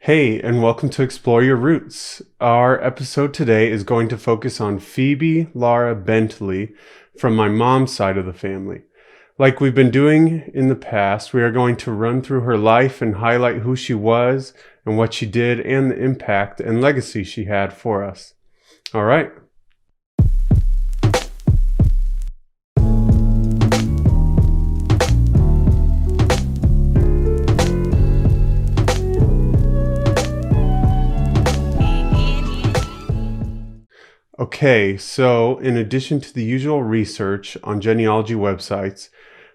Hey, and welcome to Explore Your Roots. Our episode today is going to focus on Phoebe Laura Bentley from my mom's side of the family. Like we've been doing in the past, we are going to run through her life and highlight who she was and what she did and the impact and legacy she had for us. All right. Okay, so in addition to the usual research on genealogy websites,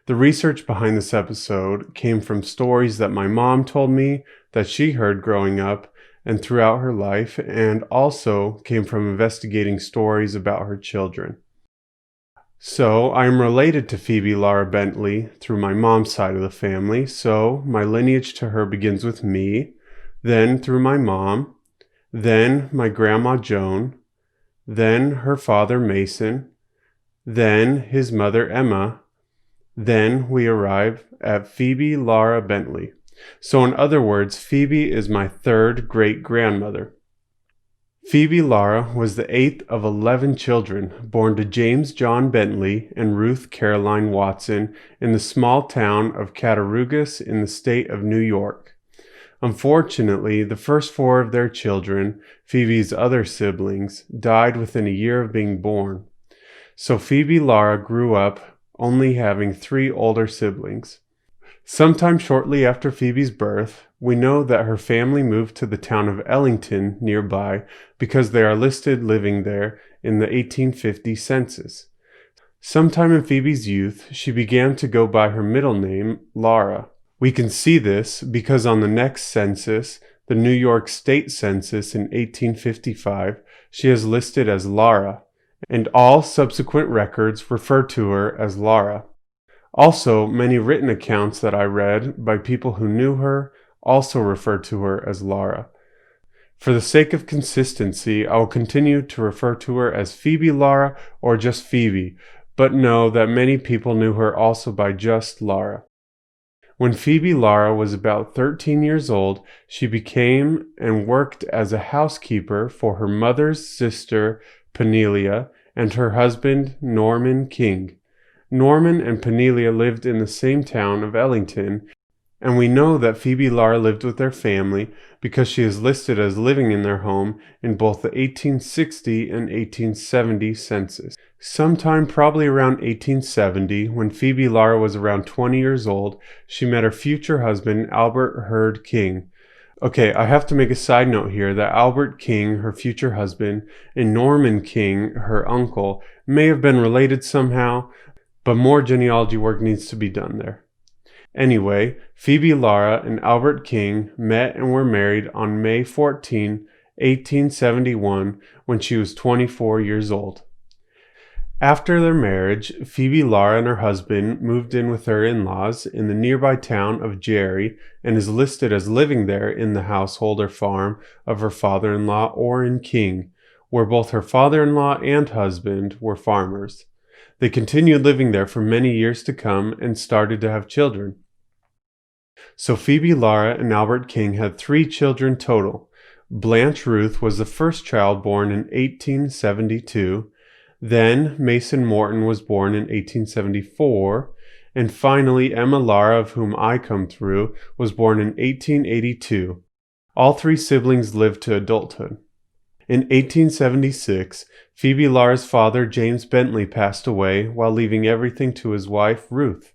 the research behind this episode came from stories that my mom told me that she heard growing up and throughout her life, and also came from investigating stories about her children. So I am related to Phoebe Laura Bentley through my mom's side of the family, so my lineage to her begins with me, then through my mom, then my grandma Joan, then her father Mason, then his mother Emma, then we arrive at Phoebe Laura Bentley. So in other words, Phoebe is my third great-grandmother. Phoebe Laura was the eighth of 11 children born to James John Bentley and Ruth Caroline Watson in the small town of Cattaraugus in the state of New York. Unfortunately, the first four of their children, Phoebe's other siblings, died within a year of being born. So Phoebe Laura grew up only having three older siblings. Sometime shortly after Phoebe's birth, we know that her family moved to the town of Ellington nearby because they are listed living there in the 1850 census. Sometime in Phoebe's youth, she began to go by her middle name, Laura. We can see this because on the next census, the New York State Census in 1855, she is listed as Lara, and all subsequent records refer to her as Laura. Also, many written accounts that I read by people who knew her also refer to her as Lara. For the sake of consistency, I will continue to refer to her as Phoebe Laura or just Phoebe, but know that many people knew her also by just Lara. When Phoebe Laura was about 13 years old, she became and worked as a housekeeper for her mother's sister, Penelia, and her husband, Norman King. Norman and Penelia lived in the same town of Ellington, and we know that Phoebe Laura lived with their family because she is listed as living in their home in both the 1860 and 1870 census. Sometime probably around 1870, when Phoebe Laura was around 20 years old, she met her future husband, Albert Hurd King. Okay, I have to make a side note here that Albert King, her future husband, and Norman King, her uncle, may have been related somehow, but more genealogy work needs to be done there. Anyway, Phoebe Laura and Albert King met and were married on May 14, 1871, when she was 24 years old. After their marriage, Phoebe Laura and her husband moved in with her in-laws in the nearby town of Jerry and is listed as living there in the household or farm of her father-in-law Orrin King, where both her father-in-law and husband were farmers. They continued living there for many years to come and started to have children. So Phoebe Laura and Albert King had 3 children total. Blanche Ruth was the first child born in 1872. Then Mason Morton was born in 1874. And finally, Emma Lara, of whom I come through, was born in 1882. All 3 siblings lived to adulthood. In 1876, Phoebe Lara's father, James Bentley, passed away while leaving everything to his wife, Ruth.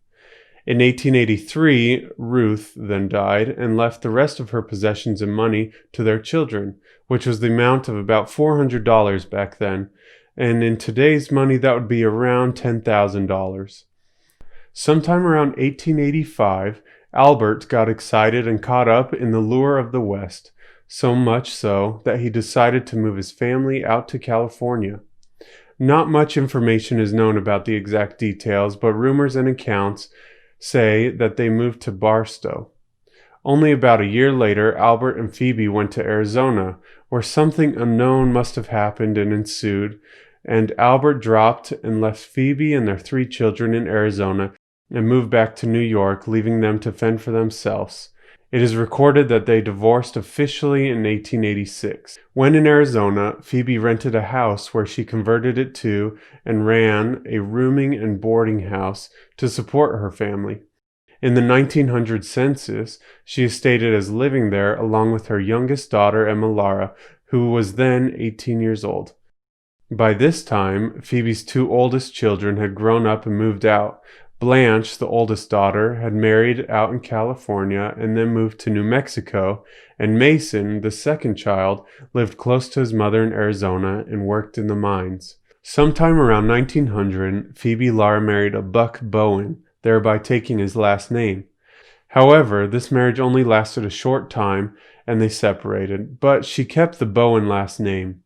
In 1883, Ruth then died and left the rest of her possessions and money to their children, which was the amount of about $400 back then, and in today's money that would be around $10,000. Sometime around 1885, Albert got excited and caught up in the lure of the West, so much so that he decided to move his family out to California. Not much information is known about the exact details, but rumors and accounts say that they moved to Barstow. Only about a year later, Albert and Phoebe went to Arizona, where something unknown must have happened and ensued, and Albert dropped and left Phoebe and their 3 children in Arizona and moved back to New York, leaving them to fend for themselves. It is recorded that they divorced officially in 1886. When in Arizona, Phoebe rented a house where she converted it to and ran a rooming and boarding house to support her family. In the 1900 census, she is stated as living there along with her youngest daughter, Emma Lara, who was then 18 years old. By this time, Phoebe's two oldest children had grown up and moved out. Blanche, the oldest daughter, had married out in California and then moved to New Mexico, and Mason, the second child, lived close to his mother in Arizona and worked in the mines. Sometime around 1900, Phoebe Laura married a Buck Bowen, thereby taking his last name. However, this marriage only lasted a short time and they separated, but she kept the Bowen last name.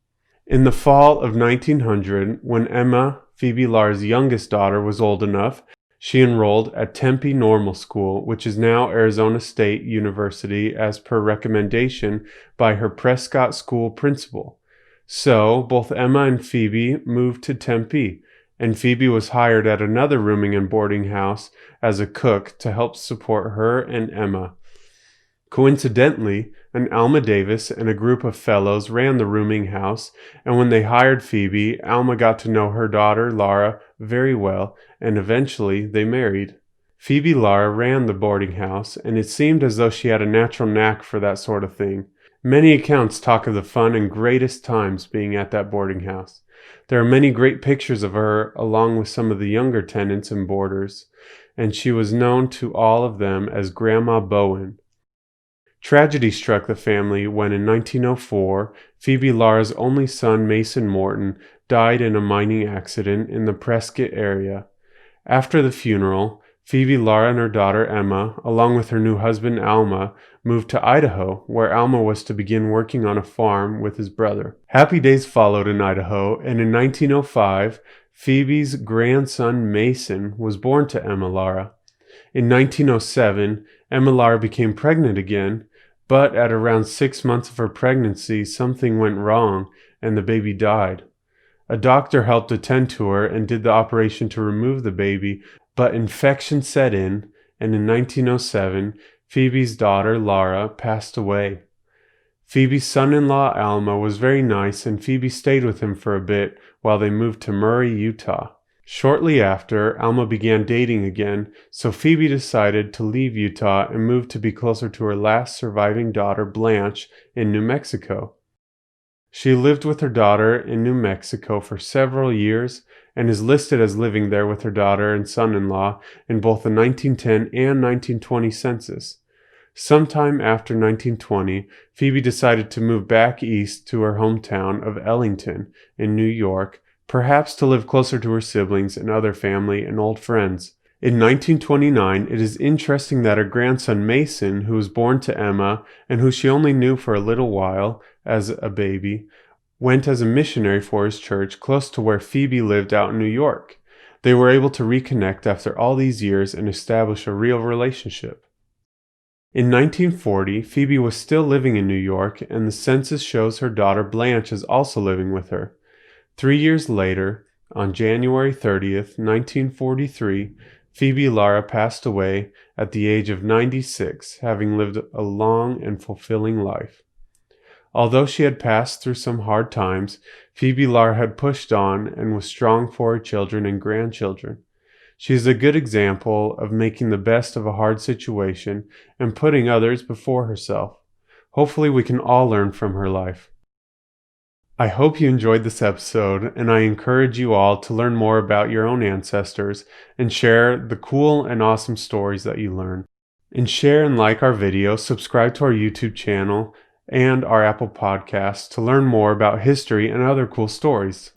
In the fall of 1900, when Emma, Phoebe Lara's youngest daughter, was old enough, she enrolled at Tempe Normal School, which is now Arizona State University as per recommendation by her Prescott School principal. So, both Emma and Phoebe moved to Tempe, and Phoebe was hired at another rooming and boarding house as a cook to help support her and Emma. Coincidentally, an Alma Davis and a group of fellows ran the rooming house, and when they hired Phoebe, Alma got to know her daughter, Lara, very well, and eventually they married. Phoebe Lara ran the boarding house, and it seemed as though she had a natural knack for that sort of thing. Many accounts talk of the fun and greatest times being at that boarding house. There are many great pictures of her along with some of the younger tenants and boarders, and she was known to all of them as Grandma Bowen. Tragedy struck the family when in 1904, Phoebe Lara's only son, Mason Morton, died in a mining accident in the Prescott area. After the funeral, Phoebe Lara and her daughter Emma, along with her new husband Alma, moved to Idaho, where Alma was to begin working on a farm with his brother. Happy days followed in Idaho, and in 1905, Phoebe's grandson Mason was born to Emma Lara. In 1907, Emma Lara became pregnant again, but at around 6 months of her pregnancy, something went wrong and the baby died. A doctor helped attend to her and did the operation to remove the baby, but infection set in, and in 1907, Phoebe's daughter, Lara, passed away. Phoebe's son-in-law, Alma, was very nice, and Phoebe stayed with him for a bit while they moved to Murray, Utah. Shortly after, Alma began dating again, so Phoebe decided to leave Utah and move to be closer to her last surviving daughter, Blanche, in New Mexico. She lived with her daughter in New Mexico for several years and is listed as living there with her daughter and son-in-law in both the 1910 and 1920 census. Sometime after 1920, Phoebe decided to move back east to her hometown of Ellington in New York, perhaps to live closer to her siblings and other family and old friends. In 1929, it is interesting that her grandson Mason, who was born to Emma and who she only knew for a little while as a baby, went as a missionary for his church close to where Phoebe lived out in New York. They were able to reconnect after all these years and establish a real relationship. In 1940, Phoebe was still living in New York, and the census shows her daughter Blanche is also living with her. 3 years later, on January 30th, 1943, Phoebe Lara passed away at the age of 96, having lived a long and fulfilling life. Although she had passed through some hard times, Phoebe Lara had pushed on and was strong for her children and grandchildren. She is a good example of making the best of a hard situation and putting others before herself. Hopefully we can all learn from her life. I hope you enjoyed this episode, and I encourage you all to learn more about your own ancestors and share the cool and awesome stories that you learn. And share and like our video, subscribe to our YouTube channel and our Apple Podcasts to learn more about history and other cool stories.